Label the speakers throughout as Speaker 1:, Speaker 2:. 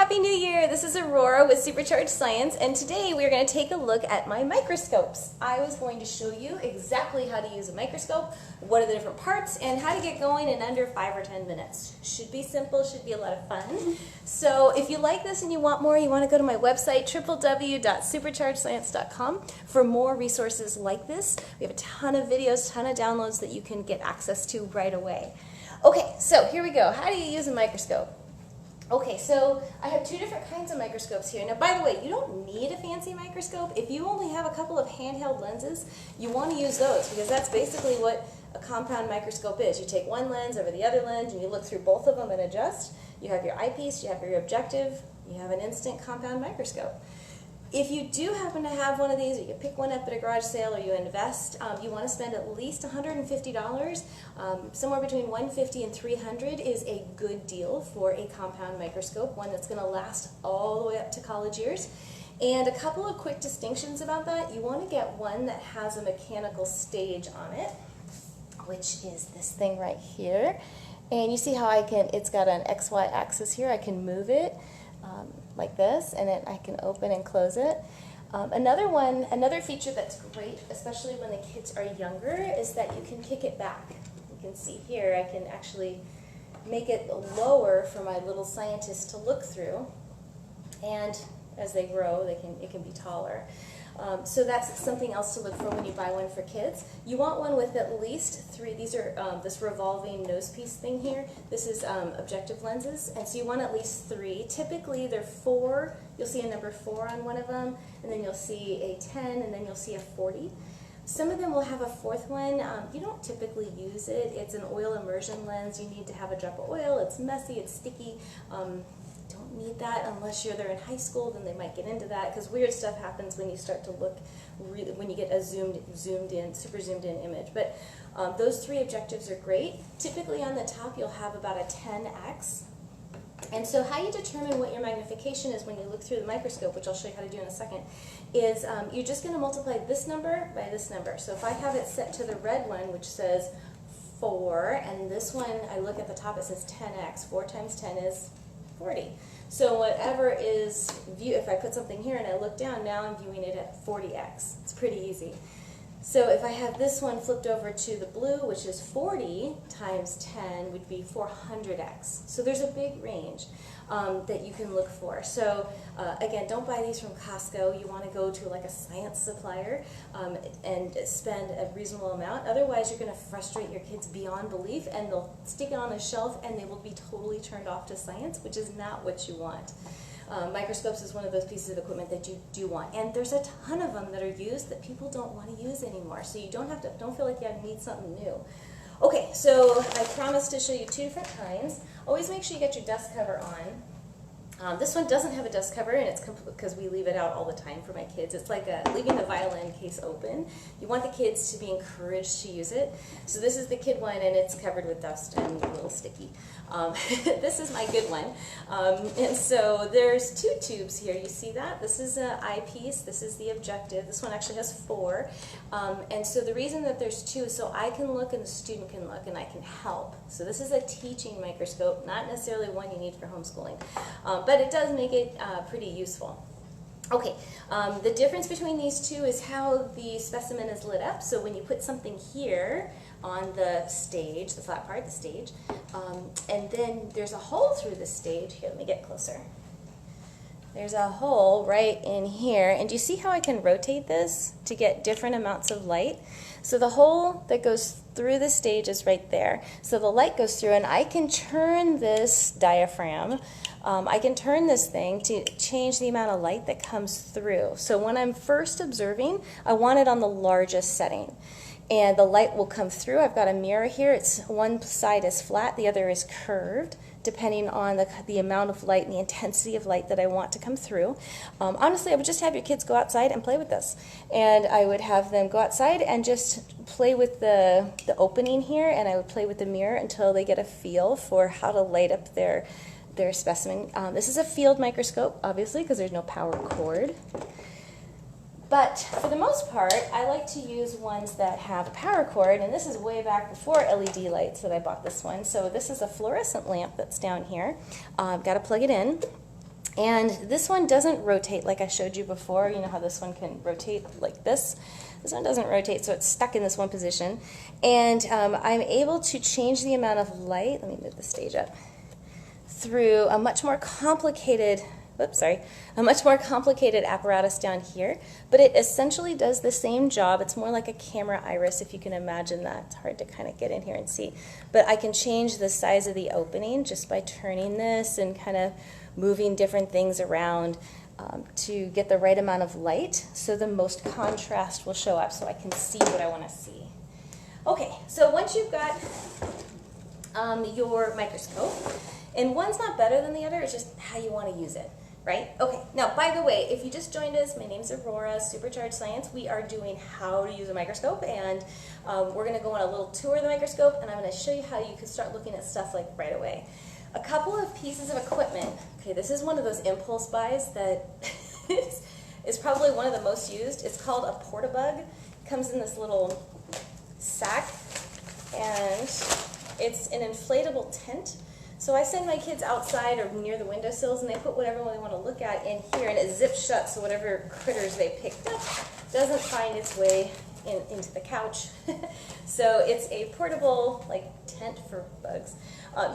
Speaker 1: Happy New Year! This is Aurora with Supercharged Science, and today we are going to take a look at my microscopes. I was going to show you exactly how to use a microscope, what are the different parts, and how to get going in under 5 or 10 minutes. Should be simple, should be a lot of fun. So if you like this and you want more, you want to go to my website, www.superchargedscience.com, for more resources like this. We have a ton of videos, ton of downloads that you can get access to right away. Okay, so here we go. How do you use a microscope? Okay, so I have two different kinds of microscopes here. Now, by the way, you don't need a fancy microscope. If you only have a couple of handheld lenses, you want to use those because that's basically what a compound microscope is. You take one lens over the other lens and you look through both of them and adjust. You have your eyepiece, you have your objective, you have an instant compound microscope. If you do happen to have one of these, or you pick one up at a garage sale, or you invest, you want to spend at least $150. Somewhere between $150 and $300 is a good deal for a compound microscope, one that's going to last all the way up to college years. And a couple of quick distinctions about that. You want to get one that has a mechanical stage on it, which is this thing right here. And you see how it's got an XY axis here. I can move it like this, and then I can open and close it. Another feature that's great, especially when the kids are younger, is that you can kick it back. You can see here, I can actually make it lower for my little scientists to look through, and as they grow, it can be taller. So that's something else to look for when you buy one for kids. You want one with at least 3. These are this revolving nose piece thing here. This is objective lenses, and so you want at least 3. Typically, they're 4. You'll see a number 4 on one of them, and then you'll see a 10, and then you'll see a 40. Some of them will have a 4th one. You don't typically use it. It's an oil immersion lens. You need to have a drop of oil. It's messy. It's sticky. Don't need that unless they're in high school, then they might get into that, because weird stuff happens when you start to look, when you get a super zoomed in image. But those 3 objectives are great. Typically on the top you'll have about a 10x. And so how you determine what your magnification is when you look through the microscope, which I'll show you how to do in a second, is you're just going to multiply this number by this number. So if I have it set to the red one, which says 4, and this one, I look at the top, it says 10x. 4 times 10 is 40. So whatever is if I put something here and I look down, now I'm viewing it at 40x. It's pretty easy. So if I have this one flipped over to the blue, which is 40 times 10 would be 400x. So there's a big range that you can look for. So again, don't buy these from Costco. You want to go to like a science supplier and spend a reasonable amount. Otherwise, you're going to frustrate your kids beyond belief, and they'll stick it on a shelf and they will be totally turned off to science, which is not what you want. Microscopes is one of those pieces of equipment that you do want, and there's a ton of them that are used that people don't want to use anymore. So you don't feel like you need something new. Okay, so I promised to show you 2 different kinds. Always make sure you get your dust cover on. This one doesn't have a dust cover, and it's because we leave it out all the time for my kids. It's like leaving the violin case open. You want the kids to be encouraged to use it. So this is the kid one, and it's covered with dust and a little sticky. This is my good one. And so there's 2 tubes here. You see that? This is an eyepiece. This is the objective. This one actually has 4. And so the reason that there's 2 is so I can look and the student can look and I can help. So this is a teaching microscope, not necessarily one you need for homeschooling. But it does make it pretty useful. Okay, the difference between these 2 is how the specimen is lit up. So when you put something here on the stage, the flat part, the stage, and then there's a hole through the stage. Here, let me get closer. There's a hole right in here, and do you see how I can rotate this to get different amounts of light? So the hole that goes through the stage is right there. So the light goes through, and I can turn this diaphragm. I can turn this thing to change the amount of light that comes through. So when I'm first observing, I want it on the largest setting. And the light will come through. I've got a mirror here. It's one side is flat, the other is curved, depending on the amount of light and the intensity of light that I want to come through. Honestly, I would just have your kids go outside and play with this. And I would have them go outside and just play with the opening here, and I would play with the mirror until they get a feel for how to light up their specimen. This is a field microscope, obviously, because there's no power cord. But for the most part, I like to use ones that have a power cord, and this is way back before LED lights that I bought this one. So this is a fluorescent lamp that's down here. I've got to plug it in. And this one doesn't rotate like I showed you before. You know how this one can rotate like this? This one doesn't rotate, so it's stuck in this one position. And I'm able to change the amount of light, let me move the stage up, through a much more complicated, a much more complicated apparatus down here. But it essentially does the same job. It's more like a camera iris, if you can imagine that. It's hard to kind of get in here and see. But I can change the size of the opening just by turning this and kind of moving different things around to get the right amount of light so the most contrast will show up so I can see what I want to see. Okay, so once you've got your microscope, and one's not better than the other, it's just how you want to use it, right? Okay, now by the way, if you just joined us, my name's Aurora, Supercharged Science. We are doing how to use a microscope, and we're going to go on a little tour of the microscope, and I'm going to show you how you can start looking at stuff like right away. A couple of pieces of equipment. Okay, this is one of those impulse buys that is probably one of the most used. It's called a portabug. It comes in this little sack, and it's an inflatable tent. So I send my kids outside or near the windowsills, and they put whatever they want to look at in here, and it zips shut so whatever critters they picked up doesn't find its way into the couch. So it's a portable like tent for bugs.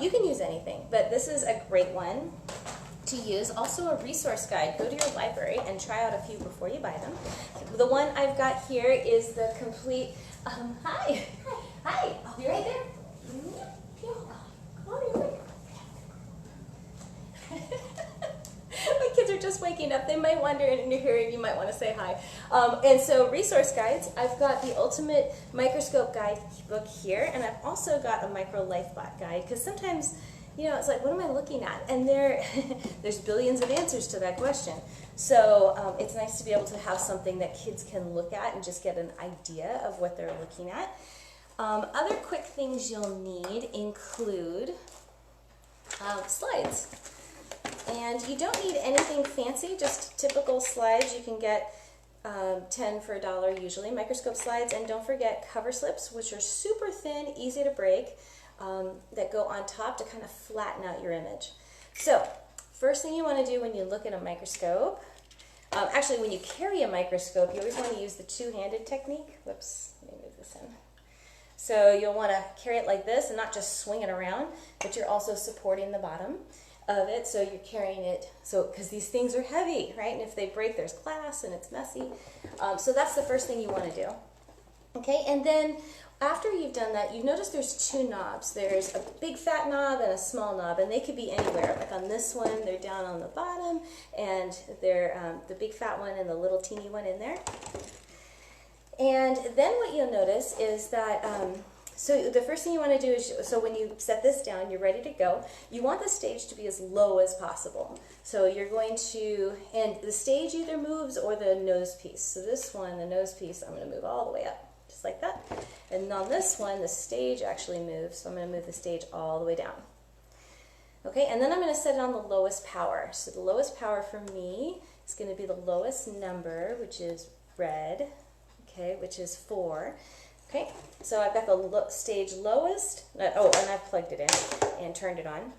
Speaker 1: You can use anything, but this is a great one to use. Also a resource guide. Go to your library and try out a few before you buy them. The one I've got here is the complete, hi, oh, you're right there. Come on, here. My kids are just waking up. They might wander in here and you might want to say hi. And so resource guides, I've got the Ultimate Microscope Guide book here, and I've also got a Micro Lifebot guide, because sometimes, you know, it's like, what am I looking at? And there's billions of answers to that question. So it's nice to be able to have something that kids can look at and just get an idea of what they're looking at. Other quick things you'll need include slides. And you don't need anything fancy, just typical slides. You can get 10 for $1 usually, microscope slides. And don't forget cover slips, which are super thin, easy to break, that go on top to kind of flatten out your image. So first thing you want to do when you look at a microscope, actually when you carry a microscope, you always want to use the two-handed technique. Whoops, let me move this in. So you'll want to carry it like this and not just swing it around, but you're also supporting the bottom of it, so you're carrying it, so because these things are heavy, right? And if they break, there's glass and it's messy. So that's the first thing you want to do. Okay, and then after you've done that, you notice there's two knobs. There's a big fat knob and a small knob, and they could be anywhere. Like on this one, they're down on the bottom, and they're the big fat one and the little teeny one in there. And then what you'll notice is that so the first thing you want to do is, so when you set this down, you're ready to go, you want the stage to be as low as possible. So you're going to, and the stage either moves or the nose piece. So this one, the nose piece, I'm going to move all the way up, just like that. And on this one, the stage actually moves, so I'm going to move the stage all the way down. Okay, and then I'm going to set it on the lowest power. So the lowest power for me is going to be the lowest number, which is red, okay, which is 4. Okay, so I've got the stage lowest, oh, and I've plugged it in and turned it on.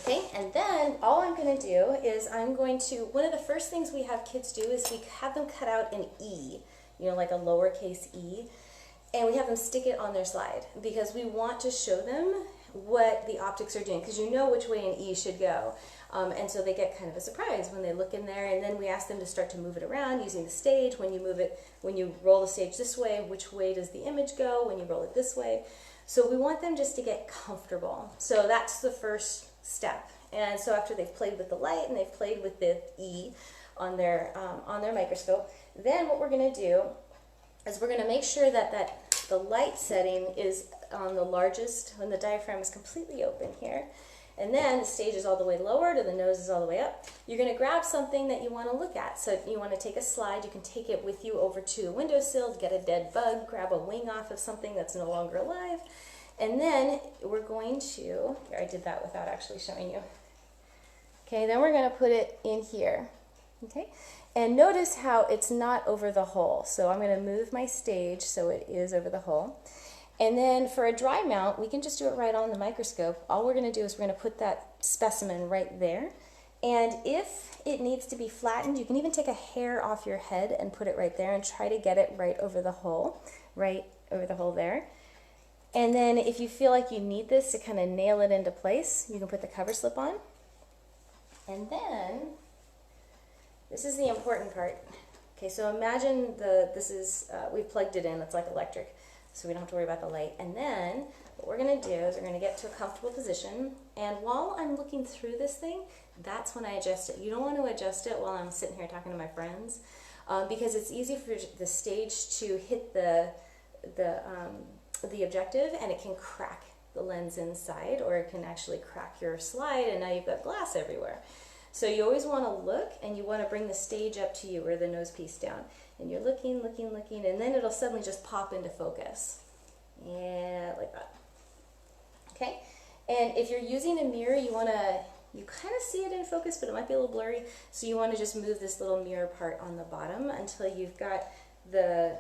Speaker 1: Okay, and then all I'm going to do is I'm going to, one of the first things we have kids do is we have them cut out an E, you know, like a lowercase e, and we have them stick it on their slide because we want to show them what the optics are doing, because you know which way an E should go. And so they get kind of a surprise when they look in there, and then we ask them to start to move it around using the stage. When you move it, when you roll the stage this way, which way does the image go when you roll it this way? So we want them just to get comfortable. So that's the first step. And so after they've played with the light and they've played with the E on their microscope, then what we're going to do is we're going to make sure that the light setting is on the largest, when the diaphragm is completely open here. And then the stage is all the way lowered and the nose is all the way up. You're going to grab something that you want to look at. So you want to take a slide. You can take it with you over to the windowsill to get a dead bug, grab a wing off of something that's no longer alive. And then we're going to, here, I did that without actually showing you. Okay, then we're going to put it in here. Okay, and notice how it's not over the hole. So I'm going to move my stage so it is over the hole. And then for a dry mount, we can just do it right on the microscope. All we're going to do is we're going to put that specimen right there, And if it needs to be flattened, you can even take a hair off your head and put it right there and try to get it right over the hole there. And then if you feel like you need this to kind of nail it into place, you can put the cover slip on. And then, this is the important part. Okay, so imagine we've plugged it in, it's like electric, so we don't have to worry about the light. And then what we're going to do is we're going to get to a comfortable position, and while I'm looking through this thing, that's when I adjust it. You don't want to adjust it while I'm sitting here talking to my friends, because it's easy for the stage to hit the objective, and it can crack the lens inside, or it can actually crack your slide, and now you've got glass everywhere. So you always want to look, and you want to bring the stage up to you, or the nose piece down, and you're looking, and then it'll suddenly just pop into focus. Yeah, like that. Okay, and if you're using a mirror, you kind of see it in focus, but it might be a little blurry, so you want to just move this little mirror part on the bottom until you've got the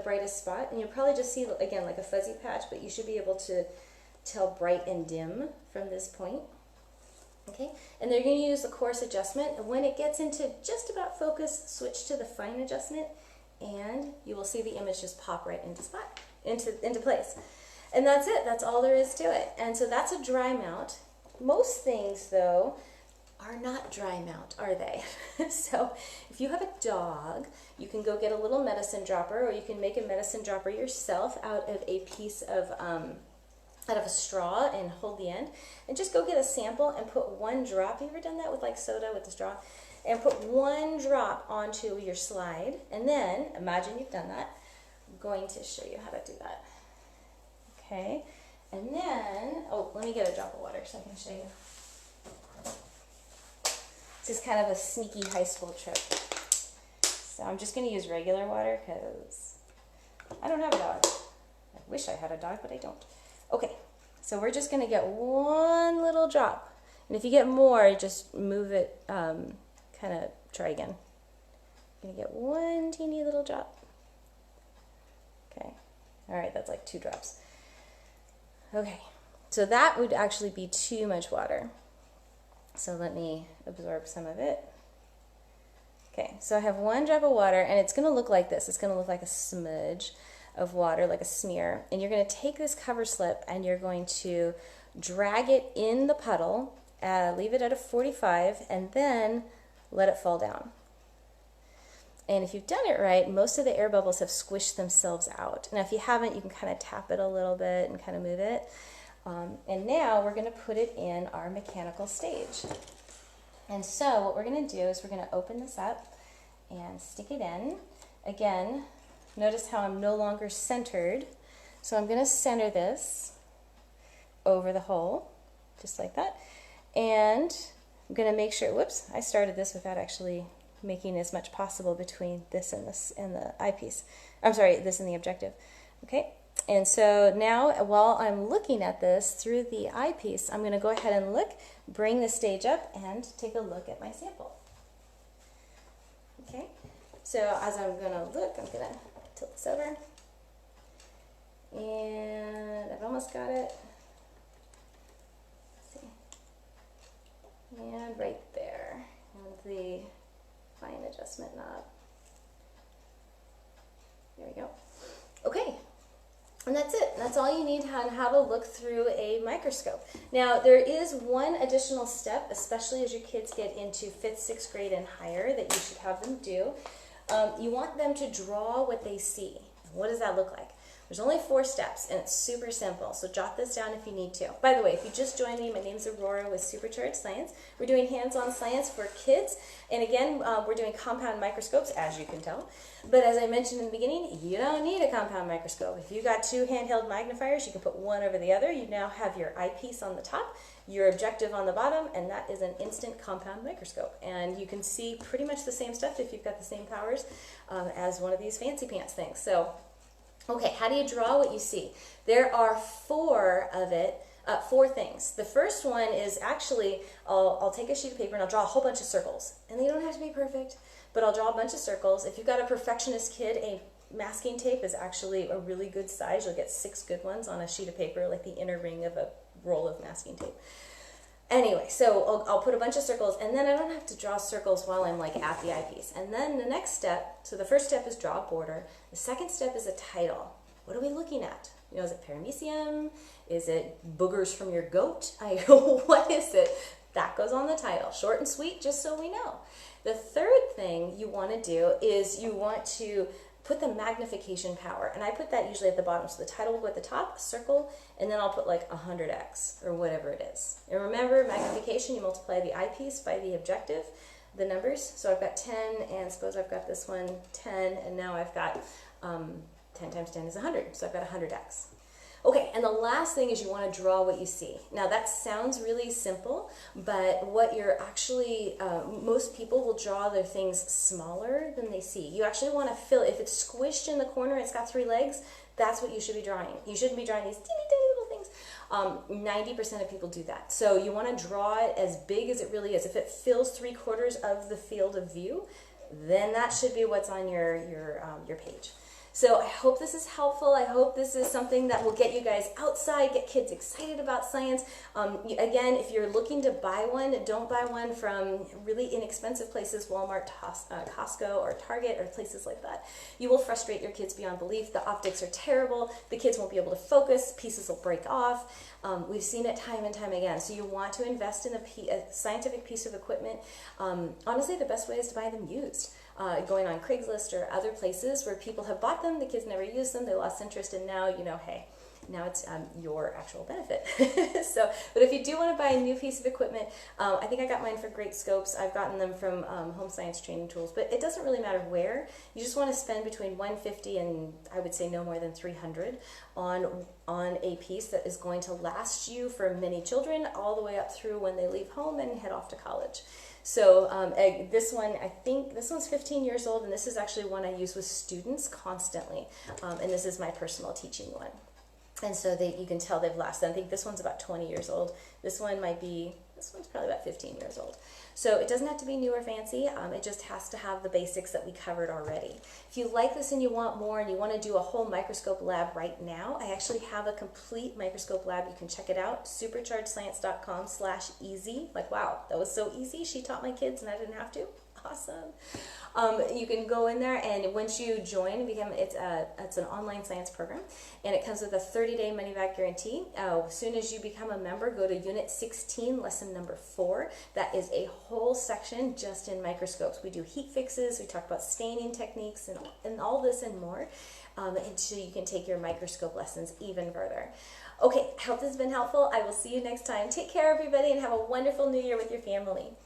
Speaker 1: brightest spot, and you'll probably just see, again, like a fuzzy patch, but you should be able to tell bright and dim from this point. Okay, and they're going to use the coarse adjustment, and when it gets into just about focus, switch to the fine adjustment, and you will see the image just pop right into place. And that's it. That's all there is to it. And so that's a dry mount. Most things, though, are not dry mount, are they? So if you have a dog, you can go get a little medicine dropper, or you can make a medicine dropper yourself out of a piece of out of a straw and hold the end, and just go get a sample and put one drop. You ever done that with like soda with the straw? And put one drop onto your slide, and then imagine you've done that. I'm going to show you how to do that. Okay, and then, oh, let me get a drop of water so I can show you. This is kind of a sneaky high school trick. So I'm just going to use regular water because I don't have a dog. I wish I had a dog, but I don't. Okay, so we're just going to get one little drop. And if you get more, just move it, kind of try again. You're going to get one teeny little drop. Okay, all right, that's like 2 drops. Okay, so that would actually be too much water. So let me absorb some of it. Okay, so I have 1 drop of water, and it's going to look like this. It's going to look like a smudge of water, like a smear. And you're going to take this cover slip, and you're going to drag it in the puddle, leave it at a 45, and then let it fall down. And if you've done it right, most of the air bubbles have squished themselves out. Now, if you haven't, you can kind of tap it a little bit and kind of move it. And now we're going to put it in our mechanical stage. And so what we're going to do is we're going to open this up and stick it in. Again, notice how I'm no longer centered. So I'm going to center this over the hole, just like that. And I'm going to make sure, whoops, I started this without actually making as much possible between this and the eyepiece. I'm sorry, this and the objective. Okay, and so now while I'm looking at this through the eyepiece, I'm going to go ahead and look, bring the stage up, and take a look at my sample. Okay, so as I'm going to look, I'm going to tilt this over, and I've almost got it. Let's see, and right there, and the fine adjustment knob. There we go. Okay, and that's it. That's all you need on how to look through a microscope. Now, there is one additional step, especially as your kids get into 5th, 6th grade and higher, that you should have them do. You want them to draw what they see. What does that look like? There's only 4 steps, and it's super simple, so jot this down if you need to. By the way, if you just joined me, my name's Aurora with Supercharged Science. We're doing hands-on science for kids, and again, we're doing compound microscopes, as you can tell. But as I mentioned in the beginning, you don't need a compound microscope. If you got 2 handheld magnifiers, you can put one over the other. You now have your eyepiece on the top, your objective on the bottom, and that is an instant compound microscope. And you can see pretty much the same stuff if you've got the same powers as one of these fancy pants things. So, okay, how do you draw what you see? There are 4 things. The first one is actually, I'll take a sheet of paper and I'll draw a whole bunch of circles. And they don't have to be perfect, but I'll draw a bunch of circles. If you've got a perfectionist kid, a masking tape is actually a really good size. You'll get 6 good ones on a sheet of paper, like the inner ring of a roll of masking tape. Anyway, so I'll put a bunch of circles, and then I don't have to draw circles while I'm like at the eyepiece. And then the next step, so the first step is draw a border. The second step is a title. What are we looking at? You know, is it paramecium? Is it boogers from your goat? What is it? That goes on the title. Short and sweet, just so we know. The third thing you want to do is you want to put the magnification power, and I put that usually at the bottom. So the title will go at the top, circle, and then I'll put like 100x or whatever it is. And remember, magnification, you multiply the eyepiece by the objective, the numbers. So I've got 10, and suppose I've got this one 10, and now I've got 10 times 10 is 100, so I've got 100x. Okay, and the last thing is you want to draw what you see. Now that sounds really simple, but what you're actually, most people will draw their things smaller than they see. You actually want to fill, if it's squished in the corner, it's got 3 legs, that's what you should be drawing. You shouldn't be drawing these teeny tiny little things. 90% of people do that. So you want to draw it as big as it really is. If it fills 3/4 of the field of view, then that should be what's on your page. So I hope this is helpful. I hope this is something that will get you guys outside, get kids excited about science. Again, if you're looking to buy one, don't buy one from really inexpensive places, Walmart, Costco, or Target, or places like that. You will frustrate your kids beyond belief. The optics are terrible. The kids won't be able to focus. Pieces will break off. We've seen it time and time again. So you want to invest in a scientific piece of equipment. Honestly, the best way is to buy them used. Going on Craigslist or other places where people have bought them, the kids never used them, they lost interest, and now, you know, hey, now it's your actual benefit. But if you do want to buy a new piece of equipment, I think I got mine for Great Scopes. I've gotten them from Home Science Training Tools, but it doesn't really matter where. You just want to spend between $150 and I would say no more than $300 on a piece that is going to last you for many children all the way up through when they leave home and head off to college. So this one, I think this one's 15 years old, and this is actually one I use with students constantly, and this is my personal teaching one. And so you can tell they've lasted. I think this one's about 20 years old. This one's probably about 15 years old. So it doesn't have to be new or fancy. It just has to have the basics that we covered already. If you like this and you want more and you want to do a whole microscope lab right now, I actually have a complete microscope lab. You can check it out, superchargedscience.com/easy. Like, wow, that was so easy. She taught my kids and I didn't have to. Awesome. You can go in there, and once you join, it's an online science program, and it comes with a 30-day money-back guarantee. As soon as you become a member, go to Unit 16, Lesson number 4. That is a whole section just in microscopes. We do heat fixes, we talk about staining techniques, and all this and more, and so you can take your microscope lessons even further. Okay, I hope this has been helpful. I will see you next time. Take care, everybody, and have a wonderful new year with your family.